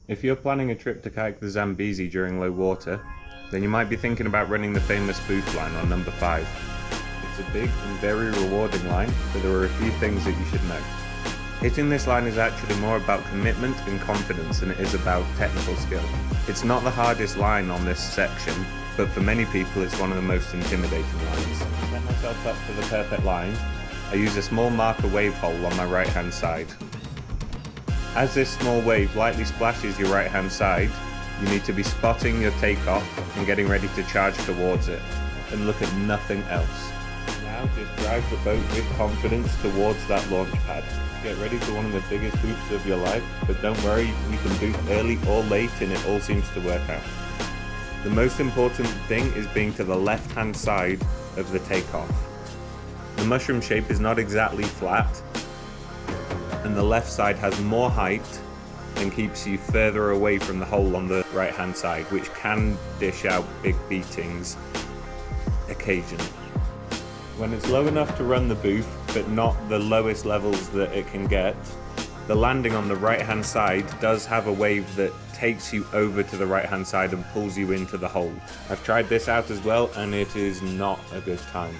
If you're planning a trip to kayak the Zambezi during low water, then you might be thinking about running the famous Boof line on number 5. It's a big and very rewarding line, but there are a few things that you should know. Hitting this line is actually more about commitment and confidence than it is about technical skill. It's not the hardest line on this section, but for many people it's one of the most intimidating lines. To set myself up for the perfect line, I use a small marker wave hole on my right hand side. As this small wave lightly splashes your right hand side, you need to be spotting your takeoff and getting ready to charge towards it, and look at nothing else. Now just drive the boat with confidence towards that launch pad. Get ready for one of the biggest boofs of your life, but don't worry, you can boof early or late and it all seems to work out. The most important thing is being to the left hand side of the takeoff. The mushroom shape is not exactly flat, and the left side has more height and keeps you further away from the hole on the right hand side, which can dish out big beatings occasionally. When it's low enough to run the boof, but not the lowest levels that it can get, the landing on the right hand side does have a wave that takes you over to the right hand side and pulls you into the hole. I've tried this out as well and it is not a good time.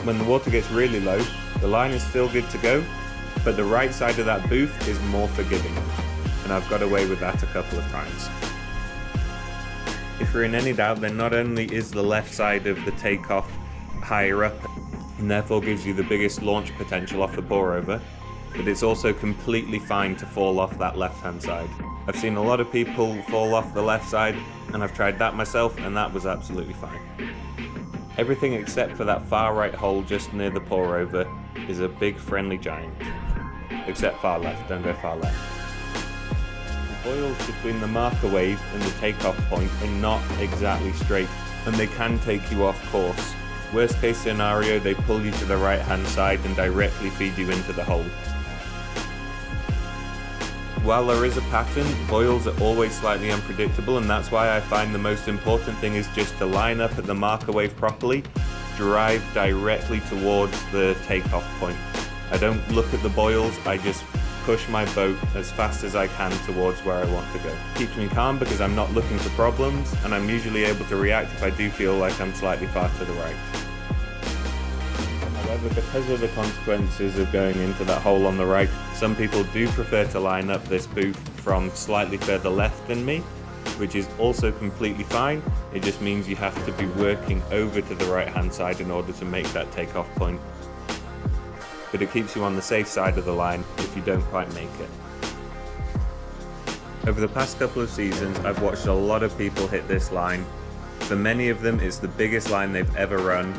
When the water gets really low, the line is still good to go, but the right side of that boof is more forgiving, and I've got away with that a couple of times. If you're in any doubt, then not only is the left side of the takeoff higher up, and therefore gives you the biggest launch potential off the pour over, but it's also completely fine to fall off that left hand side. I've seen a lot of people fall off the left side, and I've tried that myself, and that was absolutely fine. Everything except for that far right hole just near the pour over is a big friendly giant. Except far left, don't go far left. The boils between the marker wave and the takeoff point are not exactly straight, and they can take you off course. Worst case scenario, they pull you to the right hand side and directly feed you into the hole. While there is a pattern, boils are always slightly unpredictable, and that's why I find the most important thing is just to line up at the marker wave properly, drive directly towards the takeoff point. I don't look at the boils, I just push my boat as fast as I can towards where I want to go. It keeps me calm because I'm not looking for problems, and I'm usually able to react if I do feel like I'm slightly far to the right. However, because of the consequences of going into that hole on the right, some people do prefer to line up this boof from slightly further left than me, which is also completely fine. It just means you have to be working over to the right hand side in order to make that takeoff point. But it keeps you on the safe side of the line if you don't quite make it. Over the past couple of seasons, I've watched a lot of people hit this line. For many of them, it's the biggest line they've ever run.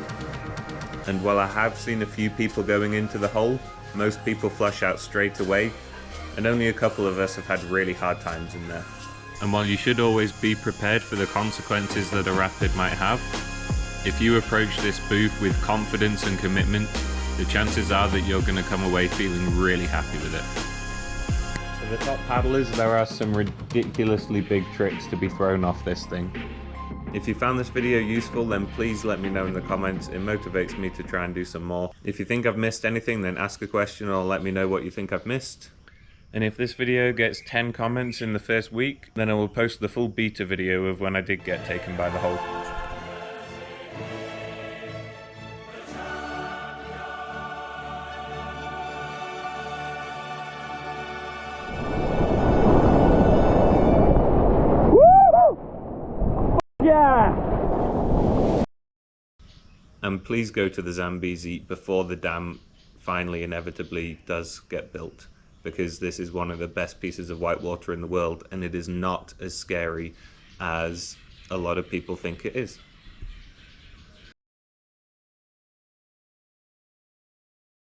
And while I have seen a few people going into the hole, most people flush out straight away, and only a couple of us have had really hard times in there. And while you should always be prepared for the consequences that a rapid might have, if you approach this boof with confidence and commitment, the chances are that you're going to come away feeling really happy with it. For the top paddlers, there are some ridiculously big tricks to be thrown off this thing. If you found this video useful, then please let me know in the comments. It motivates me to try and do some more. If you think I've missed anything, then ask a question or let me know what you think I've missed. And if this video gets 10 comments in the first week, then I will post the full beta video of when I did get taken by the hole. And please go to the Zambezi before the dam finally inevitably does get built, because this is one of the best pieces of whitewater in the world, and it is not as scary as a lot of people think it is.